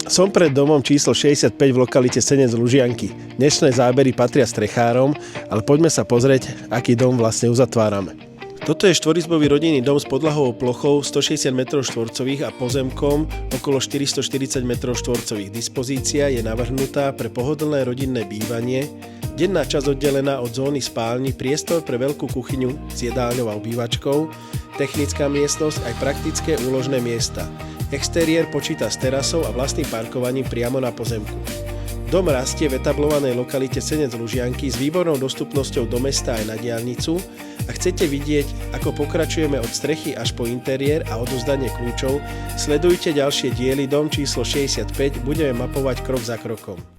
Som pred domom číslo 65 v lokalite Senec Lužianky. Dnešné zábery patria strechárom, ale poďme sa pozrieť, aký dom vlastne uzatvárame. Toto je štvorizbový rodinný dom s podlahovou plochou 160 m2 a pozemkom okolo 440 m2. Dispozícia je navrhnutá pre pohodlné rodinné bývanie, denná časť oddelená od zóny spálni, priestor pre veľkú kuchyňu s jedálňou a obývačkou, technická miestnosť aj praktické úložné miesta. Exteriér počíta s terasou a vlastným parkovaním priamo na pozemku. Dom rastie v etablovanej lokalite Senec Lužianky s výbornou dostupnosťou do mesta aj na diaľnicu a chcete vidieť, ako pokračujeme od strechy až po interiér a odovzdanie kľúčov, sledujte ďalšie diely Dom číslo 65, budeme mapovať krok za krokom.